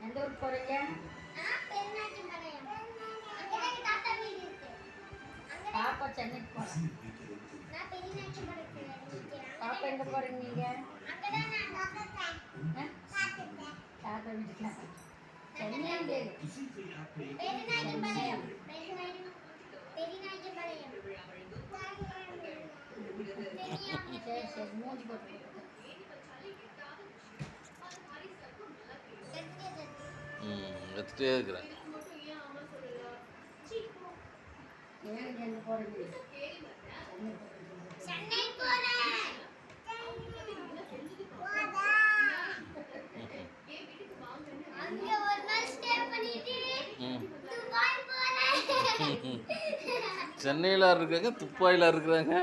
எந்த ஊருக்கு போகிறீங்க? பாப்பா சென்னைக்கு போகிறேன். பாப்பா எங்கே போகிறீங்க நீங்கள்? தாத்தா வீட்டுக்கு சென்னை சரி சரி மூஞ்சி போட்டு எடுத்துகிட்டே இருக்கிறேன். எங்கே போகிறீங்க? சென்னையில் இருக்காங்க, துப்பாயில் இருக்கிறாங்க.